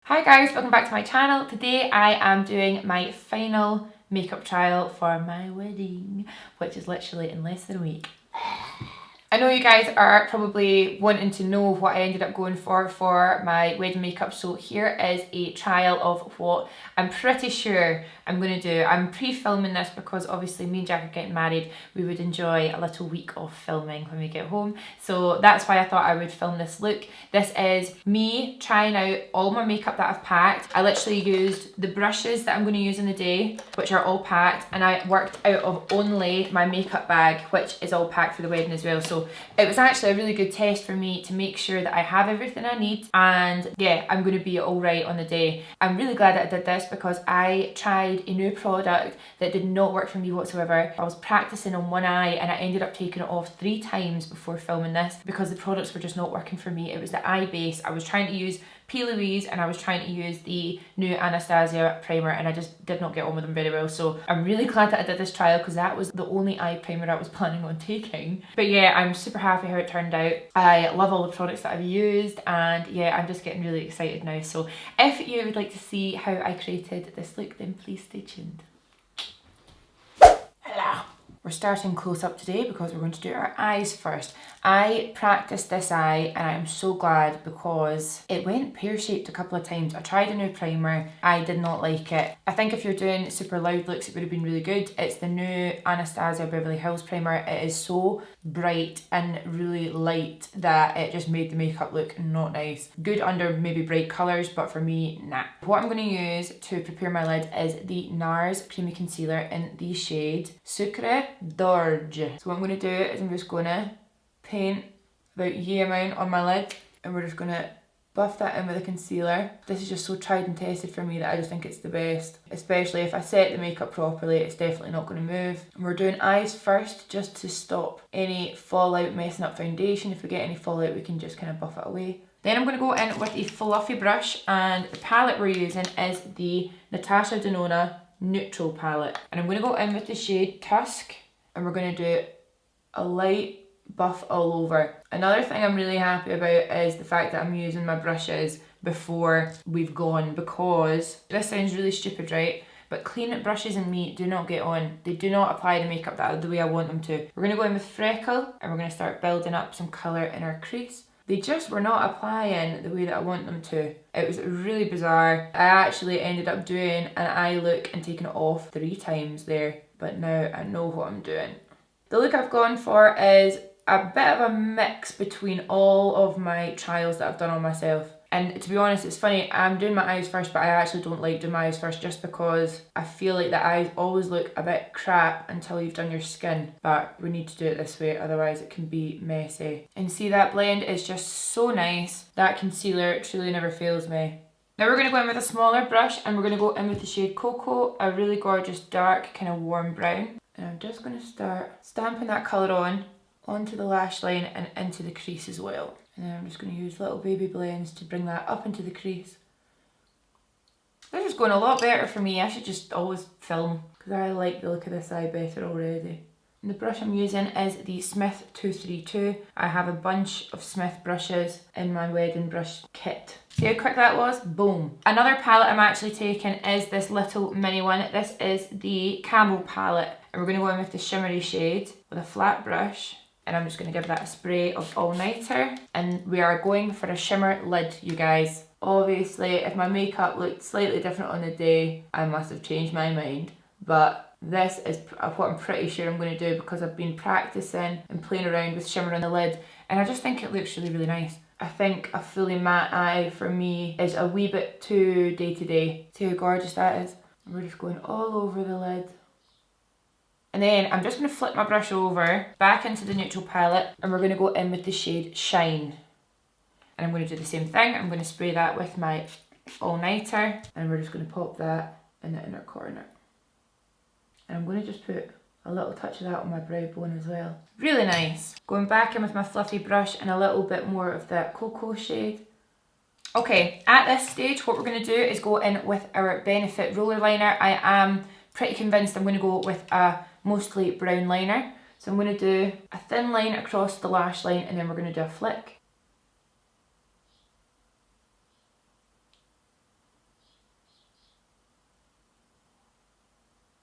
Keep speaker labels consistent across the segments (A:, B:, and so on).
A: Hi guys, welcome back to my channel. Today I am doing my final makeup trial for my wedding, which is literally in less than a week. I know you guys are probably wanting to know what I ended up going for my wedding makeup, so here is a trial of what I'm pretty sure I'm going to do. I'm pre-filming this because obviously me and Jack are getting married. We would enjoy a little week of filming when we get home, so that's why I thought I would film this look. This is me trying out all my makeup that I've packed. I literally used the brushes that I'm going to use in the day, which are all packed, and I worked out of only my makeup bag, which is all packed for the wedding as well. So it was actually a really good test for me to make sure that I have everything I need, and yeah, I'm going to be all right on the day. I'm really glad that I did this because I tried a new product that did not work for me whatsoever. I was practicing on one eye and I ended up taking it off 3 times before filming this because the products were just not working for me. It was the eye base. I was trying to use P. Louise and I was trying to use the new Anastasia primer and I just did not get on with them very well. So I'm really glad that I did this trial because that was the only eye primer I was planning on taking. But yeah, I'm super happy how it turned out. I love all the products that I've used, and yeah, I'm just getting really excited now. So if you would like to see how I created this look, then please stay tuned. Hello. We're starting close up today because we're going to do our eyes first. I practiced this eye and I am so glad because it went pear-shaped a couple of times. I tried a new primer, I did not like it. I think if you're doing super loud looks it would have been really good. It's the new Anastasia Beverly Hills primer. It is so bright and really light that it just made the makeup look not nice. Good under maybe bright colours, but for me, nah. What I'm going to use to prepare my lid is the Nars Creamy Concealer in the shade Sucre d'Orge. So what I'm going to do is I'm just going to paint about yay amount on my lid, and we're just going to buff that in with a concealer. This is just so tried and tested for me that I just think it's the best. Especially if I set the makeup properly, it's definitely not going to move. And we're doing eyes first just to stop any fallout messing up foundation. If we get any fallout, we can just kind of buff it away. Then I'm going to go in with a fluffy brush, and the palette we're using is the Natasha Denona Neutral palette. And I'm going to go in with the shade Tusk, and we're going to do a light buff all over. Another thing I'm really happy about is the fact that I'm using my brushes before we've gone, because this sounds really stupid, right? But clean brushes and me do not get on. They do not apply the makeup the way I want them to. We're going to go in with Freckle and we're going to start building up some colour in our crease. They just were not applying the way that I want them to. It was really bizarre. I actually ended up doing an eye look and taking it off 3 times there. But now I know what I'm doing. The look I've gone for is a bit of a mix between all of my trials that I've done on myself. And to be honest, it's funny, I'm doing my eyes first, but I actually don't like doing my eyes first just because I feel like the eyes always look a bit crap until you've done your skin. But we need to do it this way, otherwise it can be messy. And see, that blend is just so nice. That concealer truly never fails me. Now we're going to go in with a smaller brush and we're going to go in with the shade Cocoa, a really gorgeous dark kind of warm brown. And I'm just going to start stamping that colour onto the lash line and into the crease as well. And then I'm just going to use little baby blends to bring that up into the crease. This is going a lot better for me. I should just always film because I like the look of this eye better already. And the brush I'm using is the Smith 232. I have a bunch of Smith brushes in my wedding brush kit. See how quick that was? Boom. Another palette I'm actually taking is this little mini one. This is the Camel palette. And we're going to go in with the shimmery shade with a flat brush. And I'm just going to give that a spray of all-nighter. And we are going for a shimmer lid, you guys. Obviously, if my makeup looked slightly different on the day, I must have changed my mind. But this is what I'm pretty sure I'm going to do because I've been practicing and playing around with shimmer on the lid. And I just think it looks really, really nice. I think a fully matte eye for me is a wee bit too day-to-day. See how gorgeous that is? And we're just going all over the lid. And then I'm just going to flip my brush over back into the neutral palette and we're going to go in with the shade Shine. And I'm going to do the same thing. I'm going to spray that with my all-nighter and we're just going to pop that in the inner corner. And I'm going to just put a little touch of that on my brow bone as well. Really nice. Going back in with my fluffy brush and a little bit more of that cocoa shade. Okay, at this stage what we're going to do is go in with our Benefit roller liner. I am pretty convinced I'm going to go with a mostly brown liner. So I'm going to do a thin line across the lash line and then we're going to do a flick.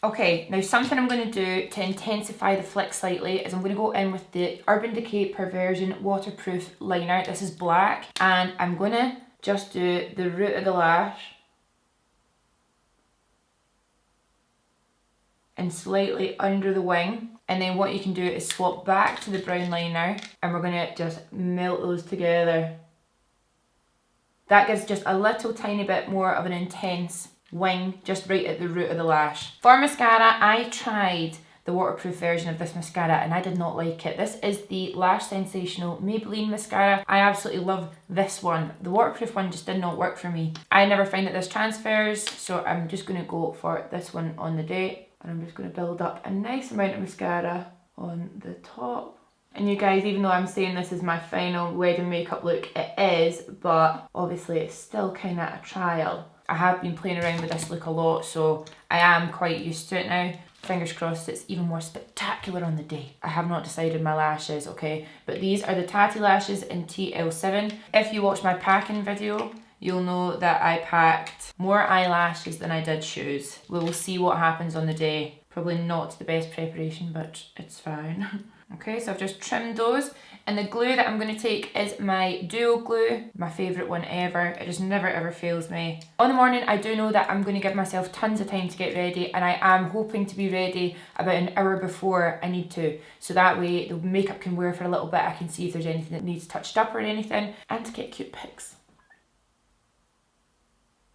A: Okay, now something I'm going to do to intensify the flick slightly is I'm going to go in with the Urban Decay Perversion Waterproof Liner. This is black, and I'm going to just do the root of the lash and slightly under the wing. And then what you can do is swap back to the brown liner, and we're going to just melt those together. That gives just a little tiny bit more of an intense wing just right at the root of the lash. For mascara, I tried the waterproof version of this mascara and I did not like it. This is the Lash Sensational Maybelline mascara. I absolutely love this one. The waterproof one just did not work for me. I never find that this transfers, so I'm just going to go for this one on the day, and I'm just going to build up a nice amount of mascara on the top. And you guys, even though I'm saying this is my final wedding makeup look, it is, but obviously it's still kind of a trial. I have been playing around with this look a lot, so I am quite used to it now. Fingers crossed it's even more spectacular on the day. I have not decided my lashes, okay? But these are the Tatty Lashes in TL7. If you watch my packing video, you'll know that I packed more eyelashes than I did shoes. We will see what happens on the day. Probably not the best preparation, but it's fine. Okay, so I've just trimmed those. And the glue that I'm going to take is my duo glue, my favourite one ever. It just never ever fails me. On the morning, I do know that I'm going to give myself tons of time to get ready, and I am hoping to be ready about an hour before I need to. So that way the makeup can wear for a little bit, I can see if there's anything that needs touched up or anything, and to get cute pics.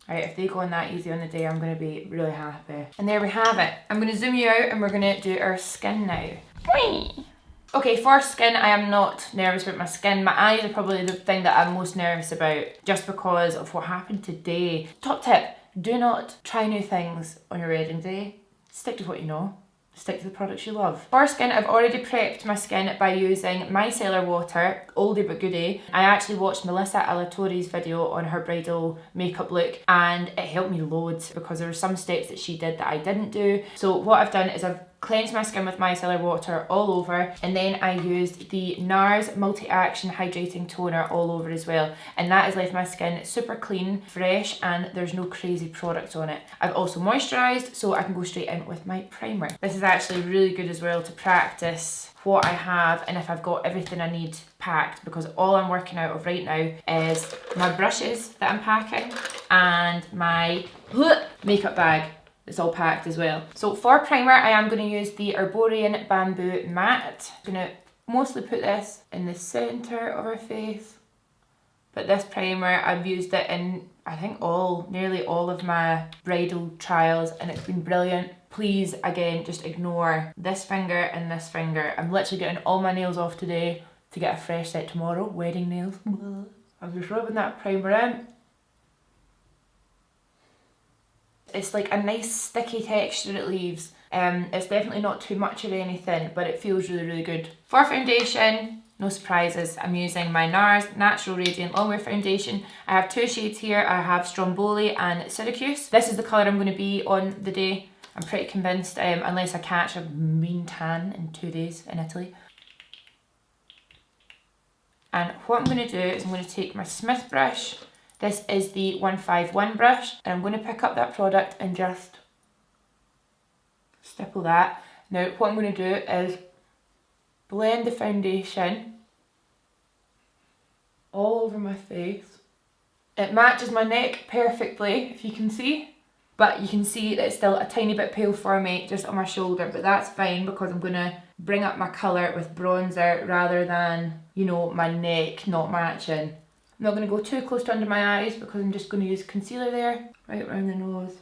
A: Right, if they go on that easy on the day, I'm going to be really happy. And there we have it. I'm going to zoom you out and we're going to do our skin now. Whee! Okay, for skin, I am not nervous about my skin. My eyes are probably the thing that I'm most nervous about, just because of what happened today. Top tip, do not try new things on your wedding day. Stick to what you know. Stick to the products you love. For skin, I've already prepped my skin by using micellar water, oldie but goodie. I actually watched Melissa Alatorre's video on her bridal makeup look, and it helped me loads because there were some steps that she did that I didn't do. So what I've done is I've cleansed my skin with micellar water all over, and then I used the Nars multi-action hydrating toner all over as well, and that has left my skin super clean, fresh, and there's no crazy product on it. I've also moisturised so I can go straight in with my primer. This is actually really good as well to practice what I have and if I've got everything I need packed, because all I'm working out of right now is my brushes that I'm packing and my makeup bag. It's all packed as well. So for primer, I am going to use the Arborian Bamboo Matte. I'm going to mostly put this in the centre of our face. But this primer, I've used it in, I think, nearly all of my bridal trials, and it's been brilliant. Please, again, just ignore this finger and this finger. I'm literally getting all my nails off today to get a fresh set tomorrow. Wedding nails. I'm just rubbing that primer in. It's like a nice sticky texture it leaves. It's definitely not too much or anything, but it feels really, really good. For foundation, no surprises. I'm using my Nars Natural Radiant Longwear Foundation. I have two shades here. I have Stromboli and Syracuse. This is the colour I'm going to be on the day. I'm pretty convinced, unless I catch a mean tan in 2 days in Italy. And what I'm going to do is I'm going to take my Smith brush. This is the 151 brush, and I'm going to pick up that product and just stipple that. Now what I'm going to do is blend the foundation all over my face. It matches my neck perfectly, if you can see, but you can see that it's still a tiny bit pale for me just on my shoulder, but that's fine because I'm going to bring up my colour with bronzer rather than, you know, my neck not matching. I'm not going to go too close to under my eyes because I'm just going to use concealer there, right around the nose.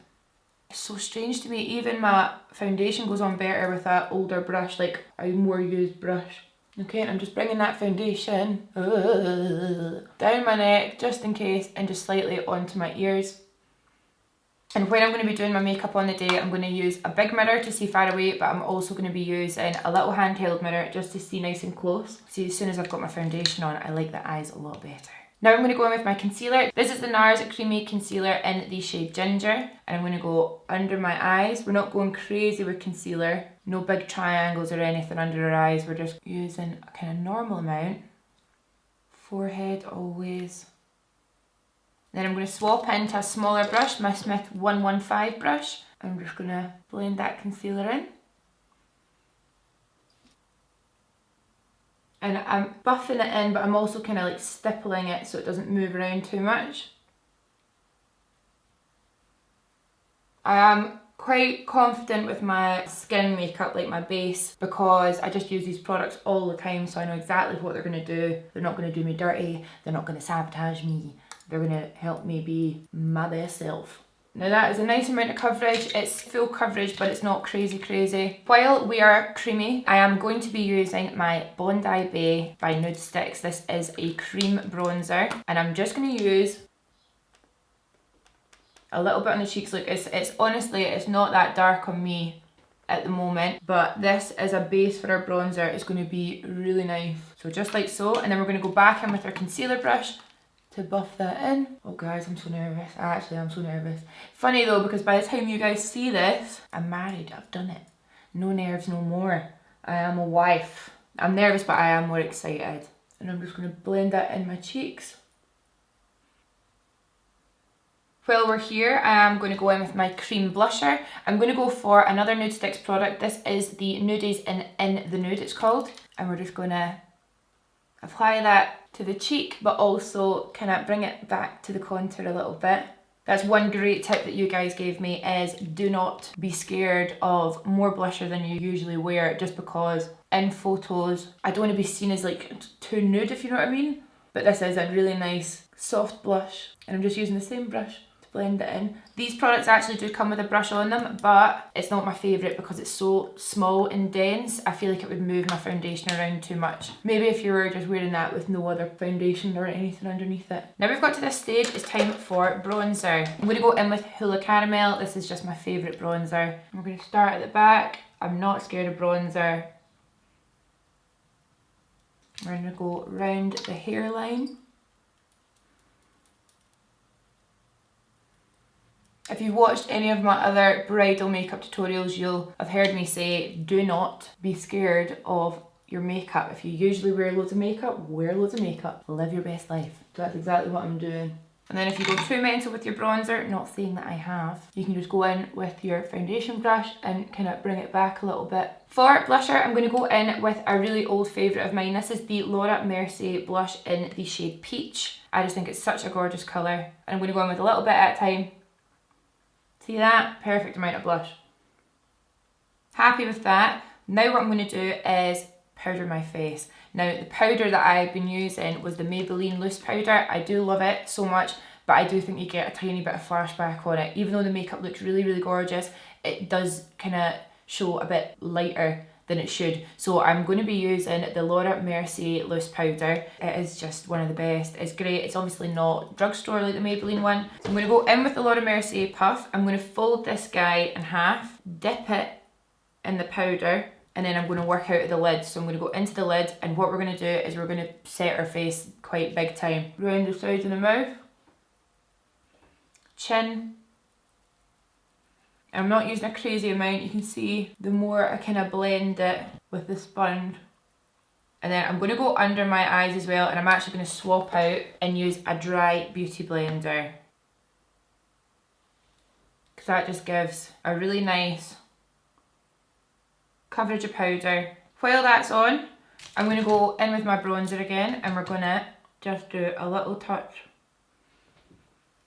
A: It's so strange to me, even my foundation goes on better with that older brush, like a more used brush. Okay, and I'm just bringing that foundation down my neck just in case, and just slightly onto my ears. And when I'm going to be doing my makeup on the day, I'm going to use a big mirror to see far away, but I'm also going to be using a little handheld mirror just to see nice and close. See, as soon as I've got my foundation on, I like the eyes a lot better. Now I'm going to go in with my concealer. This is the Nars Creamy Concealer in the shade Ginger, and I'm going to go under my eyes. We're not going crazy with concealer, no big triangles or anything under our eyes. We're just using a kind of normal amount. Forehead always. Then I'm going to swap into a smaller brush, my Smith 115 brush, I'm just gonna blend that concealer in. And I'm buffing it in, but I'm also kind of like stippling it so it doesn't move around too much. I am quite confident with my skin makeup, like my base, because I just use these products all the time, so I know exactly what they're going to do. They're not going to do me dirty, they're not going to sabotage me, they're going to help me be my best self. Now that is a nice amount of coverage. It's full coverage, but it's not crazy. While we are creamy, I am going to be using my Bondi Bay by Nudestix. This is a cream bronzer, and I'm just going to use a little bit on the cheeks. Look, it's honestly, it's not that dark on me at the moment, but this is a base for our bronzer. It's going to be really nice. So just like so, and then we're going to go back in with our concealer brush to buff that in. Oh guys, I'm so nervous. Actually, I'm so nervous. Funny though, because by the time you guys see this, I'm married, I've done it. No nerves, no more. I am a wife. I'm nervous, but I am more excited. And I'm just going to blend that in my cheeks. While we're here, I am going to go in with my cream blusher. I'm going to go for another Nudestix product. This is the Nudies in the Nude, it's called. And we're just going to apply that to the cheek, but also kind of bring it back to the contour a little bit. That's one great tip that you guys gave me, is do not be scared of more blusher than you usually wear, just because in photos, I don't want to be seen as like too nude, if you know what I mean. But this is a really nice soft blush, and I'm just using the same brush blend it in. These products actually do come with a brush on them, but it's not my favourite because it's so small and dense. I feel like it would move my foundation around too much. Maybe if you were just wearing that with no other foundation or anything underneath it. Now we've got to this stage, it's time for bronzer. I'm going to go in with Hula Caramel. This is just my favourite bronzer. We're going to start at the back. I'm not scared of bronzer. We're going to go round the hairline. If you've watched any of my other bridal makeup tutorials, you'll have heard me say, do not be scared of your makeup. If you usually wear loads of makeup, wear loads of makeup. Live your best life. So that's exactly what I'm doing. And then if you go too mental with your bronzer, not saying that I have, you can just go in with your foundation brush and kind of bring it back a little bit. For blusher, I'm going to go in with a really old favourite of mine. This is the Laura Mercier blush in the shade Peach. I just think it's such a gorgeous colour. And I'm going to go in with a little bit at a time. See that? Perfect amount of blush. Happy with that. Now what I'm going to do is powder my face. Now the powder that I've been using was the Maybelline loose powder. I do love it so much, but I do think you get a tiny bit of flashback on it. Even though the makeup looks really, really gorgeous, it does kind of show a bit lighter than it should. So I'm going to be using the Laura Mercier loose powder. It is just one of the best. It's great. It's obviously not drugstore like the Maybelline one. So I'm going to go in with the Laura Mercier puff. I'm going to fold this guy in half, dip it in the powder, and then I'm going to work out of the lid. So I'm going to go into the lid, and what we're going to do is we're going to set our face quite big time. Round the sides of the mouth, chin. I'm not using a crazy amount. You can see the more I kind of blend it with the sponge. And then I'm going to go under my eyes as well, and I'm actually going to swap out and use a dry beauty blender, because that just gives a really nice coverage of powder. While that's on, I'm going to go in with my bronzer again, and we're going to just do a little touch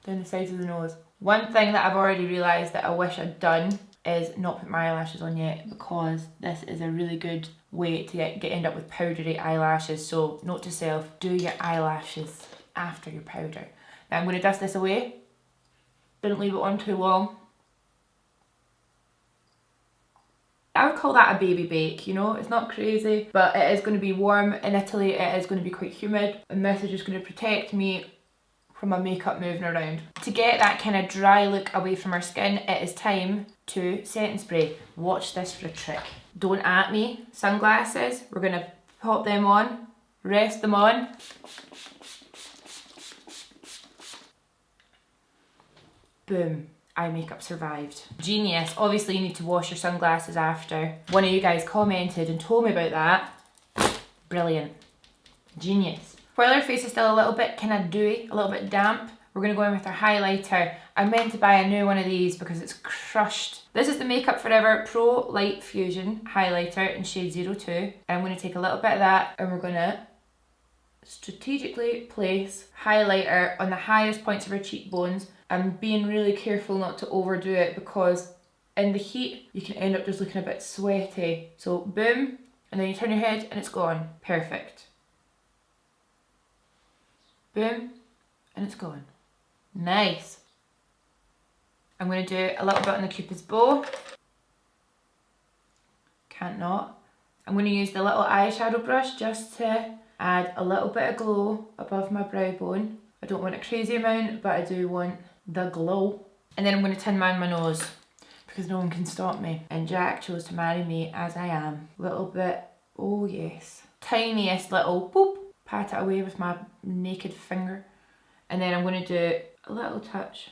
A: down the sides of the nose. One thing that I've already realised that I wish I'd done is not put my eyelashes on yet, because this is a really good way to end up with powdery eyelashes. So note to self, do your eyelashes after your powder. Now I'm going to dust this away. Didn't leave it on too long. I would call that a baby bake, you know, it's not crazy, but it is going to be warm in Italy, it is going to be quite humid, and this is just going to protect me from my makeup moving around. To get that kind of dry look away from our skin, it is time to set and spray. Watch this for a trick. Don't at me. Sunglasses, we're going to pop them on, rest them on. Boom. Eye makeup survived. Genius. Obviously you need to wash your sunglasses after. One of you guys commented and told me about that. Brilliant. Genius. While our face is still a little bit kind of dewy, a little bit damp, we're going to go in with our highlighter. I meant to buy a new one of these because it's crushed. This is the Makeup Forever Pro Light Fusion highlighter in shade 02. And I'm going to take a little bit of that and we're going to strategically place highlighter on the highest points of our cheekbones. I'm being really careful not to overdo it because in the heat you can end up just looking a bit sweaty. So boom, and then you turn your head and it's gone. Perfect. Boom, and it's gone. Nice. I'm going to do a little bit on the Cupid's bow. Can't not. I'm going to use the little eyeshadow brush just to add a little bit of glow above my brow bone. I don't want a crazy amount, but I do want the glow. And then I'm going to tin man my nose because no one can stop me. And Jack chose to marry me as I am. Little bit, oh yes. Tiniest little boop. Pat it away with my naked finger. And then I'm going to do a little touch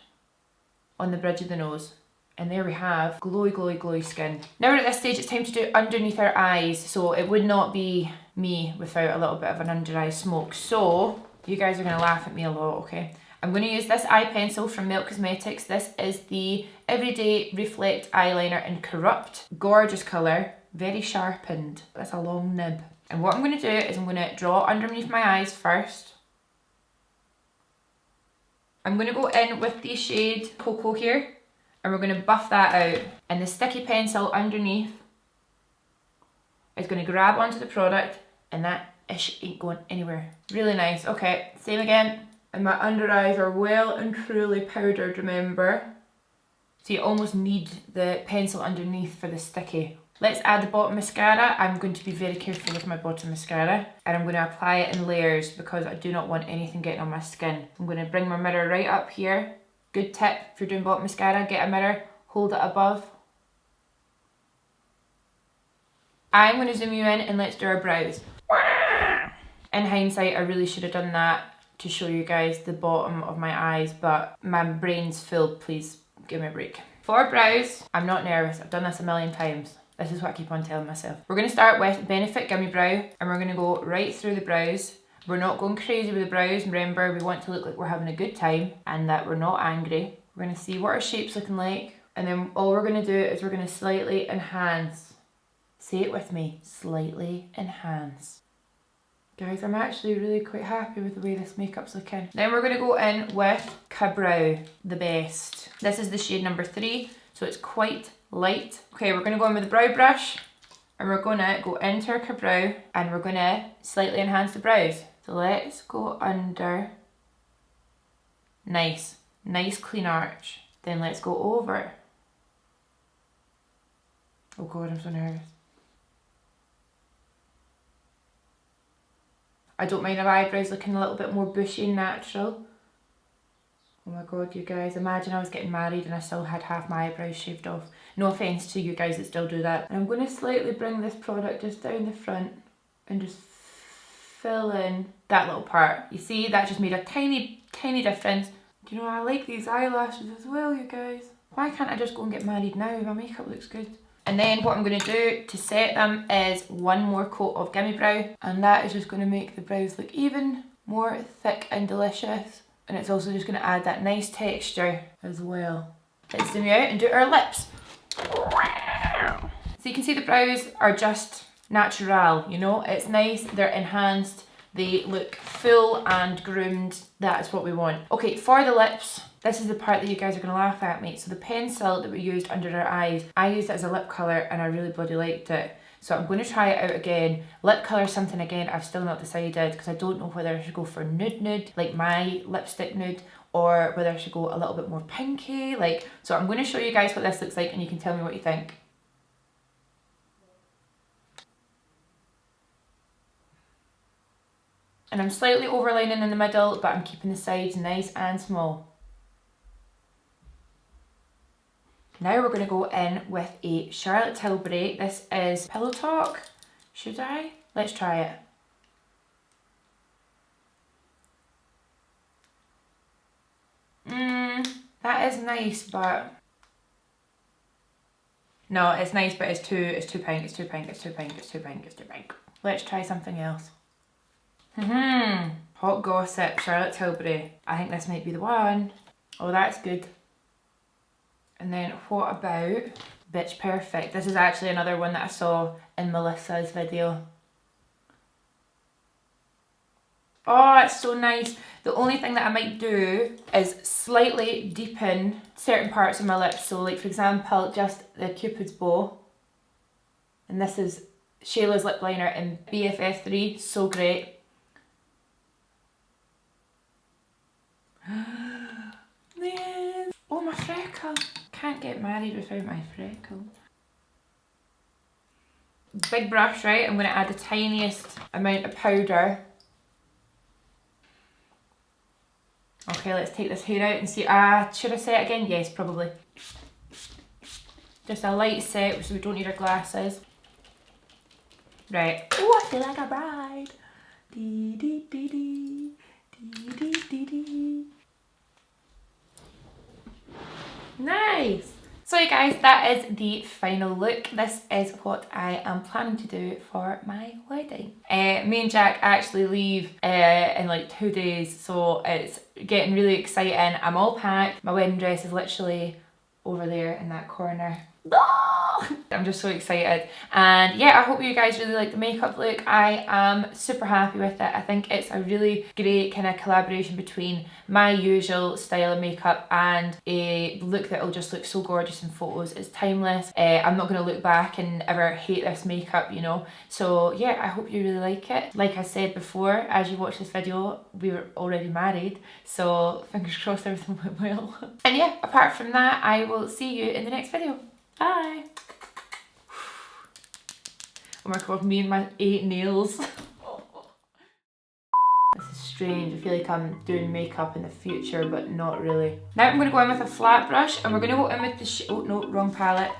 A: on the bridge of the nose. And there we have glowy, glowy, glowy skin. Now we're at this stage, it's time to do underneath our eyes. So it would not be me without a little bit of an under eye smoke. So you guys are going to laugh at me a lot, okay? I'm going to use this eye pencil from Melt Cosmetics. This is the Everyday Reflect Eyeliner in Corrupt. Gorgeous colour, very sharpened. That's a long nib. And what I'm going to do is I'm going to draw underneath my eyes first. I'm going to go in with the shade Cocoa here. And we're going to buff that out. And the sticky pencil underneath is going to grab onto the product and that ish ain't going anywhere. Really nice. Okay, same again. And my under eyes are well and truly powdered, remember? So you almost need the pencil underneath for the sticky. Let's add the bottom mascara. I'm going to be very careful with my bottom mascara. And I'm going to apply it in layers because I do not want anything getting on my skin. I'm going to bring my mirror right up here. Good tip if you're doing bottom mascara, get a mirror, hold it above. I'm going to zoom you in and let's do our brows. In hindsight, I really should have done that to show you guys the bottom of my eyes, but my brain's full, please give me a break. For brows, I'm not nervous, I've done this a million times. This is what I keep on telling myself. We're going to start with Benefit Gimme Brow and we're going to go right through the brows. We're not going crazy with the brows. Remember, we want to look like we're having a good time and that we're not angry. We're going to see what our shape's looking like. And then all we're going to do is we're going to slightly enhance. Say it with me, slightly enhance. Guys, I'm actually really quite happy with the way this makeup's looking. Then we're going to go in with Ka-Brow, the best. This is the shade number 3, so it's quite light. Okay, we're going to go in with the brow brush and we're going to go into our Ka-Brow and we're going to slightly enhance the brows. So let's go under. Nice, nice clean arch. Then let's go over. Oh God, I'm so nervous. I don't mind our eyebrows looking a little bit more bushy and natural. Oh my God, you guys, imagine I was getting married and I still had half my eyebrows shaved off. No offence to you guys that still do that. And I'm going to slightly bring this product just down the front and just fill in that little part. You see, that just made a tiny, tiny difference. Do you know, I like these eyelashes as well, you guys. Why can't I just go and get married now? My makeup looks good. And then what I'm going to do to set them is one more coat of Gimme Brow. And that is just going to make the brows look even more thick and delicious. And it's also just going to add that nice texture as well. Let's zoom out and do our lips. So you can see the brows are just natural, you know, it's nice, they're enhanced, they look full and groomed. That is what we want. Okay, for the lips, this is the part that you guys are going to laugh at me. So the pencil that we used under our eyes, I used it as a lip colour and I really bloody liked it. So I'm going to try it out again. Lip colour something again, I've still not decided because I don't know whether I should go for nude, like my lipstick nude, or whether I should go a little bit more pinky. So I'm going to show you guys what this looks like and you can tell me what you think. And I'm slightly overlining in the middle, but I'm keeping the sides nice and small. Now we're going to go in with a Charlotte Tilbury. This is Pillow Talk. Should I? Let's try it. That is nice, but... No, it's nice, but it's too pink, it's too pink, it's too pink, it's too pink. Let's try something else. Hot Gossip, Charlotte Tilbury. I think this might be the one. Oh, that's good. And then what about Bitch Perfect? This is actually another one that I saw in Melissa's video. Oh, it's so nice. The only thing that I might do is slightly deepen certain parts of my lips. So like for example, just the Cupid's bow. And this is Shayla's lip liner in BFF3, so great. Yes. Oh, my freckle. Can't get married without my freckle. Big brush, right? I'm going to add the tiniest amount of powder. Okay, let's take this hair out and see. Should I say it again? Yes, probably. Just a light set so we don't need our glasses. Right. Oh, I feel like a bride. Dee dee dee dee. Dee dee dee dee. Nice. So you guys, that is the final look. This is what I am planning to do for my wedding. Me and Jack actually leave in like 2 days, so it's getting really exciting. I'm all packed. My wedding dress is literally over there in that corner. I'm just so excited, and yeah, I hope you guys really like the makeup look. I am super happy with it. I think it's a really great kind of collaboration between my usual style of makeup and a look that will just look so gorgeous in photos. It's timeless. I'm not going to look back and ever hate this makeup, you know. So yeah, I hope you really like it. Like I said before, as you watch this video, we were already married, so fingers crossed everything went well. And yeah, apart from that, I will see you in the next video. Bye. Oh my god, me and my 8 nails. This is strange. I feel like I'm doing makeup in the future, but not really. Now I'm going to go in with a flat brush, and we're going to go in with the oh no, wrong palette.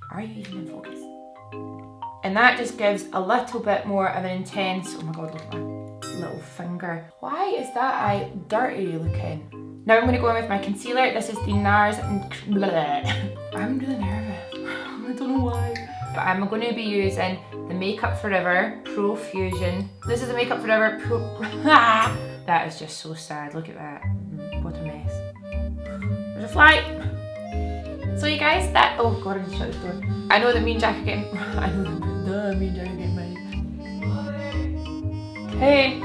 A: Are you even in focus? And that just gives a little bit more of an intense, oh my god, look at my little finger. Why is that eye dirty looking? Now I'm going to go in with my concealer. This is the Nars and I'm really nervous. I don't know why. But I'm going to be using the Makeup Forever Pro Fusion. This is the Makeup Forever Pro... That is just so sad. Look at that. What a mess. There's a fly. So you guys, that... Oh god, I need to shut this door. I know that me and Jack are getting... I know that me and Jack are getting married. Hey.